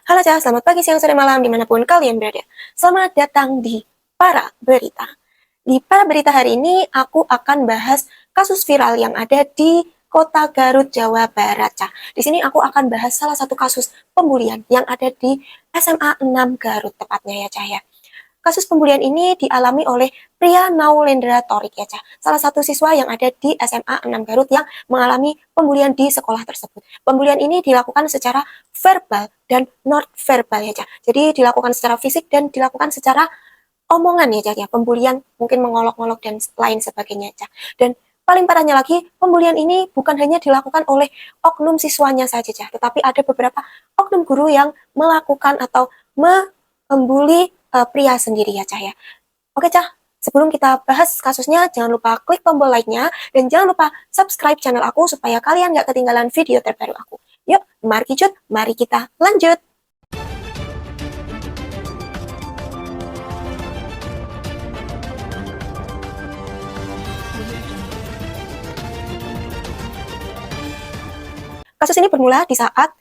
Halo Cah, selamat pagi, siang, sore, malam, dimanapun kalian berada. Selamat datang di Para Berita. Di Para Berita hari ini, aku akan bahas kasus viral yang ada di Kota Garut, Jawa Barat, Cah. Di sini aku akan bahas salah satu kasus pembulian yang ada di SMA 6 Garut, tepatnya ya, Cah ya. Kasus pembulian ini dialami oleh pria Naulendra Torik ya, Cah. Salah satu siswa yang ada di SMA 6 Garut yang mengalami pembulian di sekolah tersebut. Pembulian ini dilakukan secara verbal dan non verbal ya, Cah. Jadi dilakukan secara fisik dan dilakukan secara omongan ya, Cah ya. Pembulian mungkin mengolok-olok dan lain sebagainya, Cah. Dan paling parahnya lagi, pembulian ini bukan hanya dilakukan oleh oknum siswanya saja, Cah, tetapi ada beberapa oknum guru yang melakukan atau membuli pria sendiri ya, Cah ya. Oke, Cah. Sebelum kita bahas kasusnya, jangan lupa klik tombol like-nya dan jangan lupa subscribe channel aku supaya kalian nggak ketinggalan video terbaru aku. Yuk, mari kita lanjut. Kasus ini bermula di saat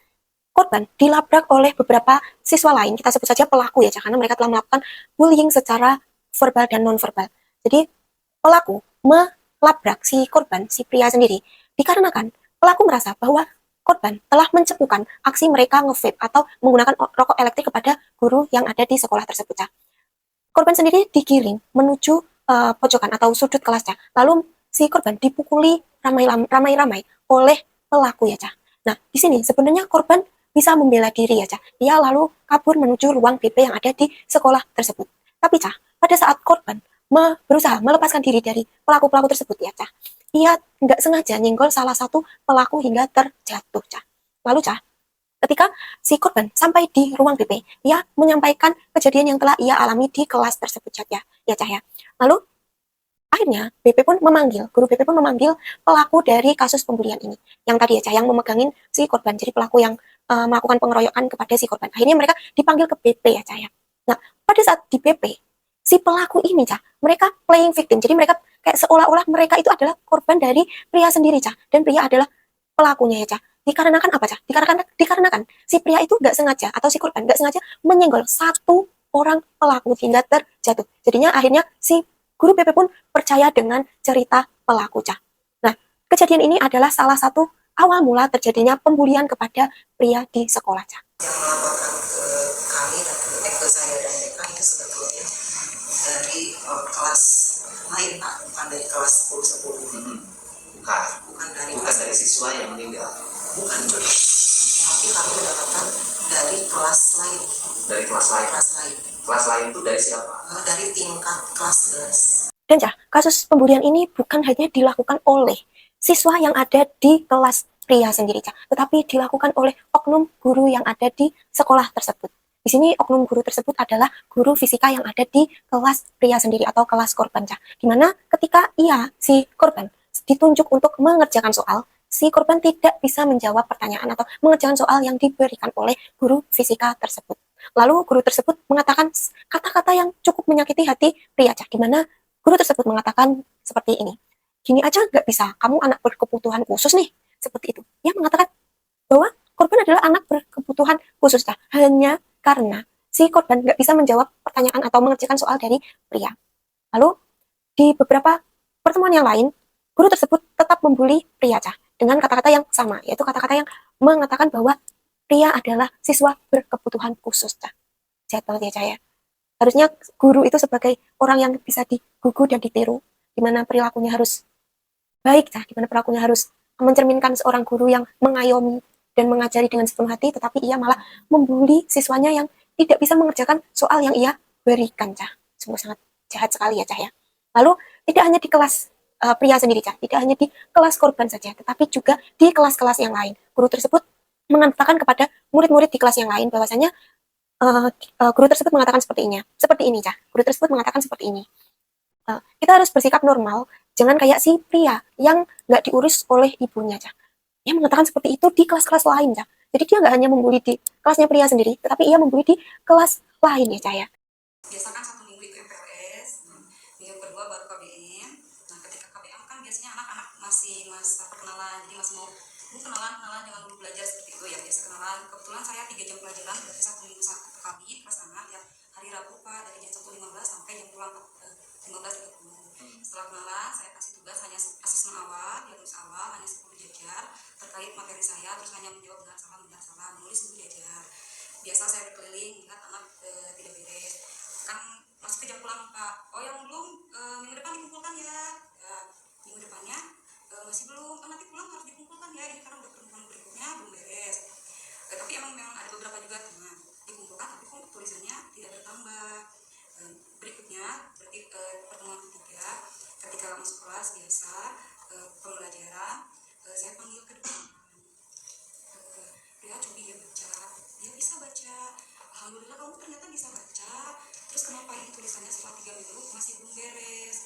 korban dilabrak oleh beberapa siswa lain, kita sebut saja pelaku ya, karena mereka telah melakukan bullying secara verbal dan non-verbal. Jadi pelaku melabrak si korban, si pria sendiri, dikarenakan pelaku merasa bahwa korban telah mencepukan aksi mereka nge-vape atau menggunakan rokok elektrik kepada guru yang ada di sekolah tersebut. Korban sendiri digiring menuju pojokan atau sudut kelas, lalu si korban dipukuli ramai-ramai oleh pelaku ya, Cah. Nah, di sini sebenarnya korban bisa membela diri ya, Cah. Dia lalu kabur menuju ruang BP yang ada di sekolah tersebut. Tapi, Cah, pada saat korban berusaha melepaskan diri dari pelaku-pelaku tersebut ya, Cah, ia nggak sengaja nyenggol salah satu pelaku hingga terjatuh, Cah. Lalu, Cah, ketika si korban sampai di ruang BP, ia menyampaikan kejadian yang telah ia alami di kelas tersebut, ya, Cah ya. Lalu akhirnya guru BP pun memanggil pelaku dari kasus pembulian ini. Yang tadi ya, Cah, yang memegangin si korban, jadi pelaku yang melakukan pengeroyokan kepada si korban. Akhirnya mereka dipanggil ke BP ya, Cah ya. Nah, pada saat di BP, si pelaku ini, Cah, mereka playing victim. Jadi mereka kayak seolah-olah mereka itu adalah korban dari pria sendiri, Cah. Dan pria adalah pelakunya ya, Cah. Dikarenakan apa, Cah? Dikarenakan si pria itu nggak sengaja atau si korban nggak sengaja menyenggol satu orang pelaku hingga terjatuh. Jadinya akhirnya si guru BP pun percaya dengan cerita pelaku, Cah. Nah, kejadian ini adalah salah satu awal mula terjadinya pembulian kepada pria di sekolah, Cah. Yang melaporkan ke kami dan ke saya dan mereka itu sebetulnya dari kelas lain, Pak, bukan dari kelas 10-10. Bukan dari siswa yang meninggal. Bukan, tapi kami mendapatkan dari kelas lain. Dari kelas lain. Kelas lain itu dari siapa? Dari tingkat kelas 11. Dan, Cah, kasus pembulian ini bukan hanya dilakukan oleh siswa yang ada di kelas pria sendiri, Cah, tetapi dilakukan oleh oknum guru yang ada di sekolah tersebut. Di sini oknum guru tersebut adalah guru fisika yang ada di kelas pria sendiri atau kelas korban, Cah. Dimana ketika si korban ditunjuk untuk mengerjakan soal, si korban tidak bisa menjawab pertanyaan atau mengerjakan soal yang diberikan oleh guru fisika tersebut. Lalu guru tersebut mengatakan kata-kata yang cukup menyakiti hati pria, Cah, di mana guru tersebut mengatakan seperti ini, gini aja nggak bisa, kamu anak berkebutuhan khusus nih, seperti itu. Ia mengatakan bahwa korban adalah anak berkebutuhan khusus, Cah, hanya karena si korban nggak bisa menjawab pertanyaan atau mengerjakan soal dari pria. Lalu di beberapa pertemuan yang lain, guru tersebut tetap membuli pria, Cah, dengan kata-kata yang sama, yaitu kata-kata yang mengatakan bahwa pria adalah siswa berkebutuhan khusus, Cah. Jahat banget ya, Cah ya. Harusnya guru itu sebagai orang yang bisa digugu dan ditiru, di mana perilakunya harus baik, Cah, di mana perilakunya harus mencerminkan seorang guru yang mengayomi dan mengajari dengan sepenuh hati, tetapi ia malah membuli siswanya yang tidak bisa mengerjakan soal yang ia berikan, Cah. Sungguh sangat jahat sekali ya, Cah ya. Lalu tidak hanya di kelas pria sendiri, Cah, tidak hanya di kelas korban saja, tetapi juga di kelas-kelas yang lain. Guru tersebut mengatakan kepada murid-murid di kelas yang lain bahwasanya guru tersebut mengatakan seperti ini, Cah. Guru tersebut mengatakan seperti ini. Kita harus bersikap normal, jangan kayak si pria yang nggak diurus oleh ibunya, Cah. Ia mengatakan seperti itu di kelas-kelas lain, Cah. Jadi dia nggak hanya membuli di kelasnya pria sendiri, tetapi ia membuli di kelas lain ya, Cah ya. Biasakan 1 minggu itu MPLS, minggu kedua baru KBM. Nah, ketika KBM kan biasanya anak-anak masih masa perkenalan, jadi masih mau kenalan jangan dulu belajar seperti itu ya, biasa kenalan. Kebetulan saya 3 jam pelajaran berarti 1 minggu sekali pelaksana tiap hari Rabu Pak, dari jam 1.15 sampai jam pulang 15.30. Setelah kenalan saya kasih tugas hanya asesmen awal, diagnosis awal, hanya 10 jajar terkait materi saya, terus hanya menjawab benar salah, menulis 10 jajar. Biasa saya berkeliling lihat anak tidak beres, kan masuk ke jam pulang Pak. Oh yang belum minggu depan dikumpulkan ya, minggu depannya masih belum, nanti pulang harus dikumpulkan ya, ini karena udah pertemuan berikutnya belum beres. Tapi memang ada beberapa juga teman dikumpulkan tapi kok tulisannya tidak bertambah. Berikutnya berarti pertemuan ketiga ketika masuk kelas biasa pembelajaran, saya panggil ke depan, dia coba dia baca, dia bisa baca, alhamdulillah kamu ternyata bisa baca, terus kenapa ini tulisannya setelah 3 minggu masih belum beres?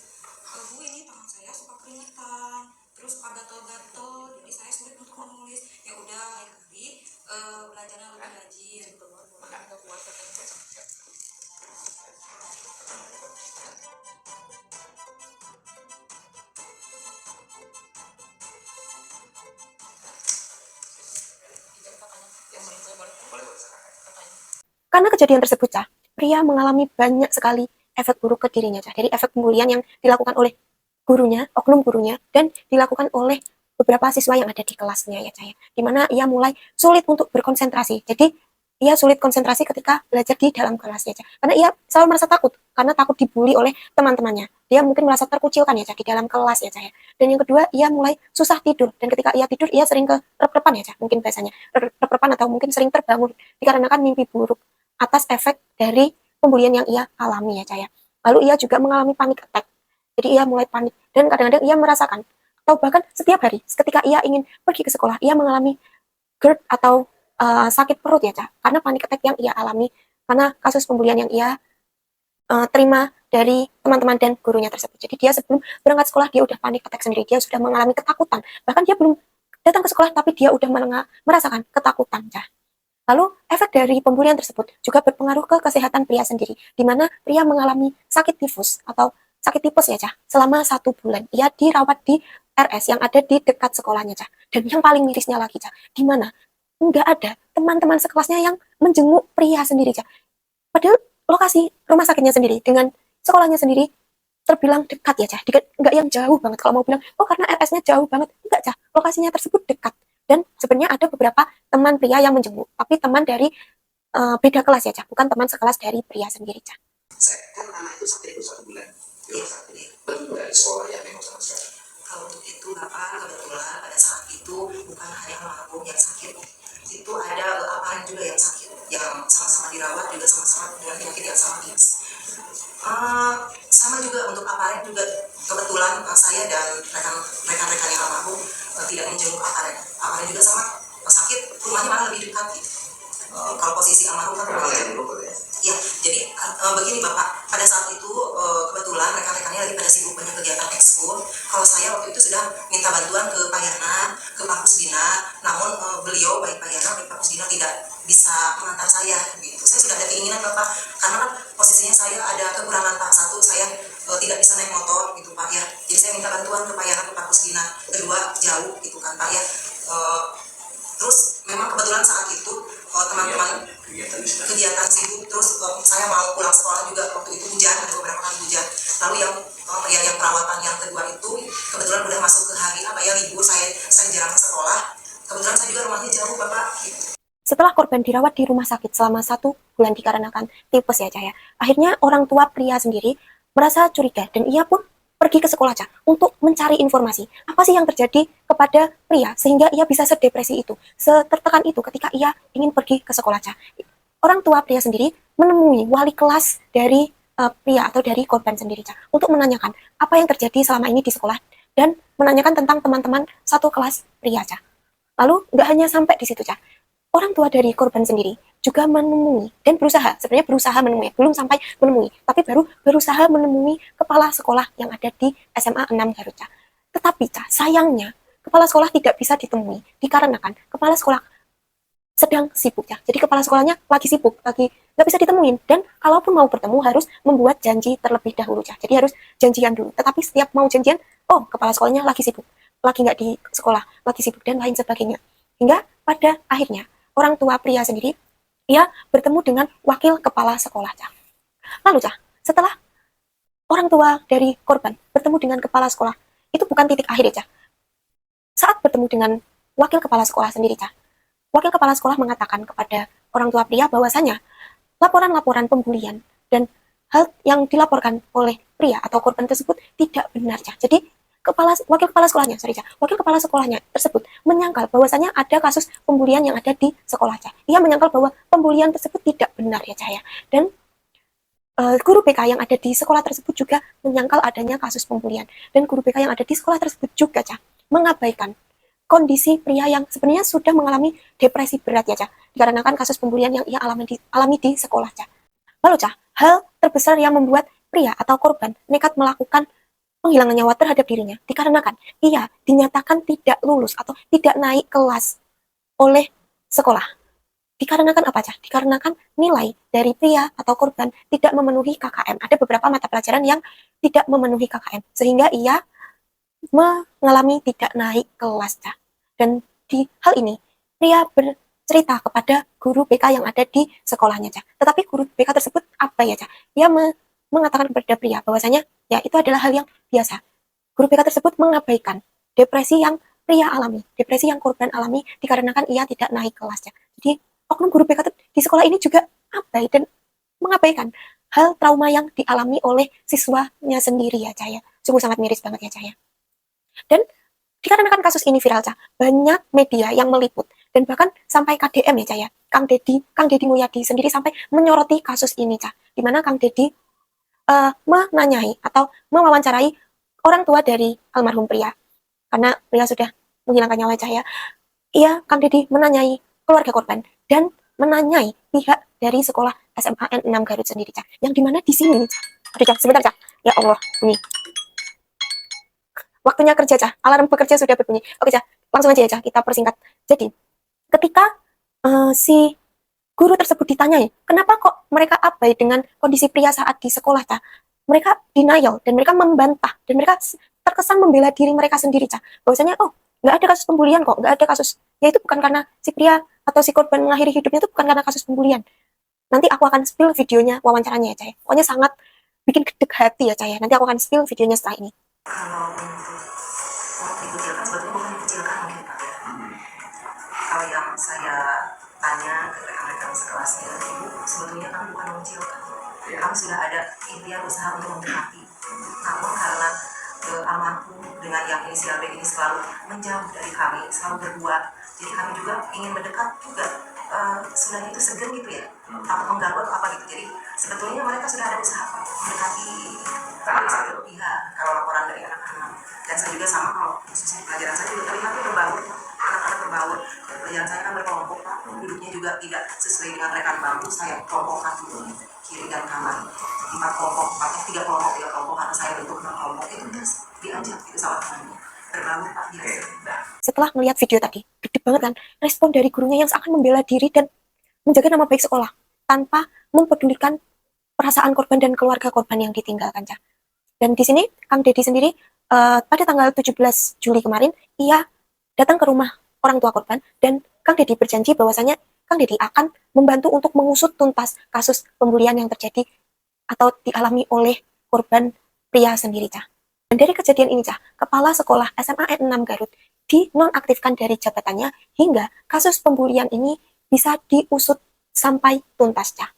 Bu, ini tangan saya suka keringetan, terus suka gatel-gatel, jadi saya sulit untuk menulis. Ya udah lain kali belajarnya lebih rajin. Karena kejadian tersebut, Cah, pria mengalami banyak sekali efek buruk ke dirinya, Cah. Dari efek pembulian yang dilakukan oleh gurunya, oknum gurunya, dan dilakukan oleh beberapa siswa yang ada di kelasnya, ya, Cah. Dimana ia mulai sulit untuk berkonsentrasi. Jadi, ia sulit konsentrasi ketika belajar di dalam kelas, ya, Cah. Karena ia selalu merasa takut, karena takut dibully oleh teman-temannya. Dia mungkin merasa terkucilkan, ya, Cah, di dalam kelas, ya, Cah. Dan yang kedua, ia mulai susah tidur. Dan ketika ia tidur, ia sering ke rep-repan, ya, Cah. Mungkin biasanya rep-repan atau mungkin sering terbangun dikarenakan mimpi buruk atas efek dari pembulian yang ia alami, ya, Cah. Lalu ia juga mengalami panic attack. Jadi ia mulai panik dan kadang-kadang ia merasakan atau bahkan setiap hari ketika ia ingin pergi ke sekolah ia mengalami GERD atau sakit perut, ya, Cah. Karena panic attack yang ia alami karena kasus pembulian yang ia terima dari teman-teman dan gurunya tersebut. Jadi dia sebelum berangkat sekolah dia udah panic attack sendiri, dia sudah mengalami ketakutan. Bahkan dia belum datang ke sekolah tapi dia udah merasakan ketakutan, Cah. Lalu, efek dari pembulian tersebut juga berpengaruh ke kesehatan pria sendiri, di mana pria mengalami sakit tifus atau sakit tipes, ya, Cah, selama 1 bulan. Ia dirawat di RS yang ada di dekat sekolahnya, Cah. Dan yang paling mirisnya lagi, Cah, di mana nggak ada teman-teman sekelasnya yang menjenguk pria sendiri, Cah. Padahal lokasi rumah sakitnya sendiri dengan sekolahnya sendiri terbilang dekat, ya, Cah. Nggak yang jauh banget. Kalau mau bilang, oh karena RS-nya jauh banget. Enggak, Cah. Lokasinya tersebut dekat. Dan sebenarnya ada beberapa teman pria yang menjenguk, tapi teman dari beda kelas, ya, Cah, bukan teman sekelas dari pria sendiri, Cah. Saya kan anak itu sakit itu 1 bulan di rumah sakit, betul dari sekolah ya memang sama sekali. Kalau untuk itu Bapak kebetulan pada saat itu bukan hanya almarhum yang sakit, itu ada aparat juga yang sakit, yang sama-sama dirawat juga sama-sama dengan penyakit yang sama jenis. Sama juga untuk aparat juga kebetulan saya dan rekan-rekan yang almarhum tidak menjenguk aparat juga sama sakit, rumahnya malah lebih dekat gitu. Kalau posisi almarhum kan ya, jadi begini Bapak, pada saat itu kebetulan rekan-rekannya lagi pada sibuk banyak kegiatan ekskul. Kalau saya waktu itu sudah minta bantuan ke Pak Yana, ke Pak Kusdina, namun beliau baik Pak Yana baik Pak Kusdina tidak bisa mengantar saya gitu. Saya sudah ada keinginan Bapak, karena kan posisinya saya ada kekurangan Pak, satu saya tidak bisa naik motor gitu Pak ya. Jadi saya minta bantuan ke Pak Yana, ke Pak Kusdina. Kedua jauh gitu kan Pak ya. Terus memang kebetulan saat itu teman-teman kegiatan sibuk, terus saya mau pulang sekolah juga waktu itu hujan, ada beberapa kali hujan. Lalu yang perawatan yang kedua itu kebetulan udah masuk ke hari libur, saya jarang ke sekolah. Kebetulan saya juga rumahnya jauh Bapak. Setelah korban dirawat di rumah sakit selama 1 bulan dikarenakan tipes, ya, Cah, ya, akhirnya orang tua pria sendiri merasa curiga dan ia pun pergi ke sekolah, Cah, untuk mencari informasi apa sih yang terjadi kepada pria sehingga ia bisa sedepresi itu, setertekan itu ketika ia ingin pergi ke sekolah, Cah. Orang tua pria sendiri menemui wali kelas dari pria atau dari korban sendiri, Cah, untuk menanyakan apa yang terjadi selama ini di sekolah dan menanyakan tentang teman-teman satu kelas pria, Cah. Lalu nggak hanya sampai di situ, Cah. Orang tua dari korban sendiri juga menemui dan sebenarnya berusaha menemui, belum sampai menemui, tapi baru berusaha menemui kepala sekolah yang ada di SMA 6 Garut, Cah. Tetapi, Cah, sayangnya kepala sekolah tidak bisa ditemui dikarenakan kepala sekolah sedang sibuk, Cah. Jadi kepala sekolahnya lagi sibuk, lagi nggak bisa ditemuin. Dan kalaupun mau bertemu harus membuat janji terlebih dahulu, Cah. Jadi harus janjian dulu. Tetapi setiap mau janjian, oh kepala sekolahnya lagi sibuk, lagi nggak di sekolah, lagi sibuk dan lain sebagainya. Hingga pada akhirnya orang tua pria sendiri ia bertemu dengan wakil kepala sekolah, Cah. Lalu, Cah, setelah orang tua dari korban bertemu dengan kepala sekolah, itu bukan titik akhir ya, Cah. Saat bertemu dengan wakil kepala sekolah sendiri, Cah, wakil kepala sekolah mengatakan kepada orang tua pria bahwasanya laporan-laporan pembulian dan hal yang dilaporkan oleh pria atau korban tersebut tidak benar, Cah. Jadi wakil kepala sekolahnya, wakil kepala sekolahnya tersebut menyangkal bahwasanya ada kasus pembulian yang ada di sekolah, Cah. Ia menyangkal bahwa pembulian tersebut tidak benar ya, Cah ya. Dan guru BK yang ada di sekolah tersebut juga menyangkal adanya kasus pembulian. Dan guru BK yang ada di sekolah tersebut juga, Cah, mengabaikan kondisi pria yang sebenarnya sudah mengalami depresi berat ya, Cah, dikarenakan kasus pembulian yang ia alami di sekolah, Cah. Lalu, Cah, hal terbesar yang membuat pria atau korban nekat melakukan penghilangan nyawa terhadap dirinya dikarenakan ia dinyatakan tidak lulus atau tidak naik kelas oleh sekolah. Dikarenakan apa, Cah? Dikarenakan nilai dari pria atau korban tidak memenuhi KKM. Ada beberapa mata pelajaran yang tidak memenuhi KKM, sehingga ia mengalami tidak naik kelas, Cah. Dan di hal ini, pria bercerita kepada guru BK yang ada di sekolahnya, Cah. Tetapi guru BK tersebut apa ya, Cah? Ia mengatakan kepada pria bahwasanya ya itu adalah hal yang biasa. Guru BK tersebut mengabaikan depresi yang pria alami, depresi yang korban alami dikarenakan ia tidak naik kelas, Cah. Jadi oknum guru BK di sekolah ini juga abai dan mengabaikan hal trauma yang dialami oleh siswanya sendiri ya, Cah ya. Sungguh sangat miris banget ya, Cah ya. Dan dikarenakan kasus ini viral, Cah, banyak media yang meliput dan bahkan sampai KDM ya, Cah ya. Kang Deddy Mulyadi sendiri sampai menyoroti kasus ini, Cah. Di mana Kang Deddy menanyai atau mewawancarai orang tua dari almarhum pria. Karena pria sudah menghilangkan nyawa, Cah ya. Kang Deddy menanyai keluarga korban dan menanyai pihak dari sekolah SMA N6 Garut sendiri, Cah. Yang dimana di sini, aduh, Cah, sebentar, Cah. Ya Allah, bunyi. Waktunya kerja, Cah. Alarm bekerja sudah berbunyi. Oke, Cah. Langsung aja ya, Cah. Kita persingkat. Jadi, ketika si guru tersebut ditanyai, kenapa kok mereka abai dengan kondisi pria saat di sekolah, Cah? Mereka denial dan mereka membantah dan mereka terkesan membela diri mereka sendiri, Cah. Bahwasanya, oh, nggak ada kasus pembulian kok, nggak ada kasus. Ya itu bukan karena si pria atau si korban mengakhiri hidupnya itu bukan karena kasus pembulian. Nanti aku akan spill videonya, wawancaranya ya, Cah. Pokoknya sangat bikin gedeg hati ya, Cah. Nanti aku akan spill videonya setelah ini. Kalau untuk dikucilkan, sebetulnya bukan dikucilkan mungkin Pak ya. Kalau yang saya tanya ke rekan-rekan sekelasnya, Ibu, sebetulnya kami bukan mengucilkan. Kami sudah ada ikhtiar usaha untuk mendekati. Namun karena almarhum dengan yang inisial B ini selalu menjauh dari kami, selalu berdua. Jadi kami juga ingin mendekat juga. Sudah itu segan gitu ya, takut mengganggu atau apa gitu. Jadi sebetulnya mereka sudah ada usaha mendekati iya, kalau laporan dari anak-anak. Dan saya juga sama, kalau khususnya pelajaran saya juga terlihat berbaur, anak-anak berbaur. Pelajaran saya kan berkelompok, Pak. Duduknya juga tidak sesuai dengan rekan bangku. Saya kelompokkan dulu, kiri dan kanan. 4 kelompok, 3 kelompok, karena saya bentuk 6 kelompok. Itu terus diajak, itu salah satunya. Berbaur, Pak, biasa. Setelah melihat video tadi, gede banget kan respon dari gurunya yang seakan membela diri dan menjaga nama baik sekolah tanpa mempedulikan perasaan korban dan keluarga korban yang ditinggalkan, Cah. Dan di sini Kang Deddy sendiri pada tanggal 17 Juli kemarin ia datang ke rumah orang tua korban dan Kang Deddy berjanji bahwasanya Kang Deddy akan membantu untuk mengusut tuntas kasus pembulian yang terjadi atau dialami oleh korban pria sendiri, Cah. Dan dari kejadian ini, Cah, kepala sekolah SMA N6 Garut dinonaktifkan dari jabatannya hingga kasus pembulian ini bisa diusut sampai tuntas, Cah.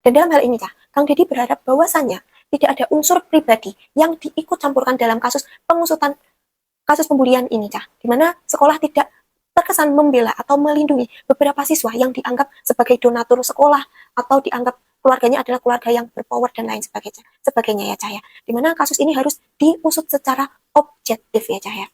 Dan dalam hal ini, Cah, Kang Deddy berharap bahwasannya tidak ada unsur pribadi yang diikut campurkan dalam kasus pengusutan kasus pembulian ini, Cah. Di mana sekolah tidak terkesan membela atau melindungi beberapa siswa yang dianggap sebagai donatur sekolah atau dianggap keluarganya adalah keluarga yang berpower dan lain sebagainya ya, Cah ya. Dimana kasus ini harus diusut secara objektif ya, Cah ya.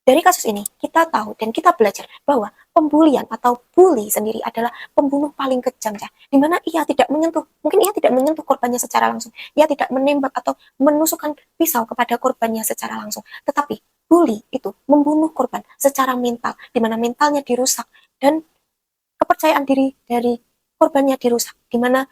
Dari kasus ini kita tahu dan kita belajar bahwa pembulian atau bully sendiri adalah pembunuh paling kejam, Cah. Dimana ia tidak menyentuh, mungkin ia tidak menyentuh korbannya secara langsung, ia tidak menembak atau menusukkan pisau kepada korbannya secara langsung, tetapi bully itu membunuh korban secara mental, dimana mentalnya dirusak dan kepercayaan diri dari korbannya dirusak, dimana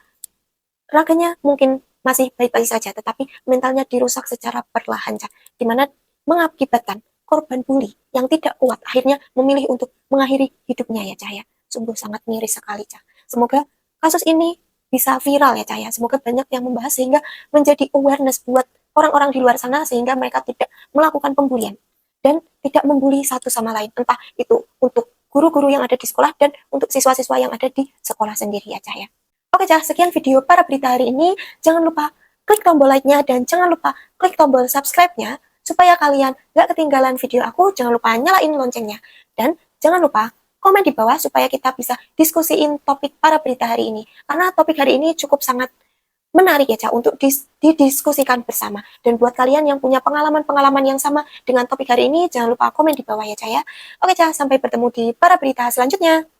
raganya mungkin masih baik-baik saja, tetapi mentalnya dirusak secara perlahan, Cah. Dimana mengakibatkan korban bully yang tidak kuat akhirnya memilih untuk mengakhiri hidupnya ya, Cah ya. Sungguh sangat miris sekali, Cah. Semoga kasus ini bisa viral ya Cah ya. Semoga banyak yang membahas sehingga menjadi awareness buat orang-orang di luar sana sehingga mereka tidak melakukan pembulian dan tidak membuli satu sama lain. Entah itu untuk guru-guru yang ada di sekolah dan untuk siswa-siswa yang ada di sekolah sendiri ya Cah ya. Oke Cah, sekian video para berita hari ini. Jangan lupa klik tombol like-nya dan jangan lupa klik tombol subscribe-nya supaya kalian gak ketinggalan video aku. Jangan lupa nyalain loncengnya. Dan jangan lupa komen di bawah supaya kita bisa diskusiin topik para berita hari ini. Karena topik hari ini cukup sangat menarik ya Cak untuk didiskusikan bersama. Dan buat kalian yang punya pengalaman-pengalaman yang sama dengan topik hari ini, jangan lupa komen di bawah ya Cak ya. Oke Cak, sampai bertemu di para berita selanjutnya.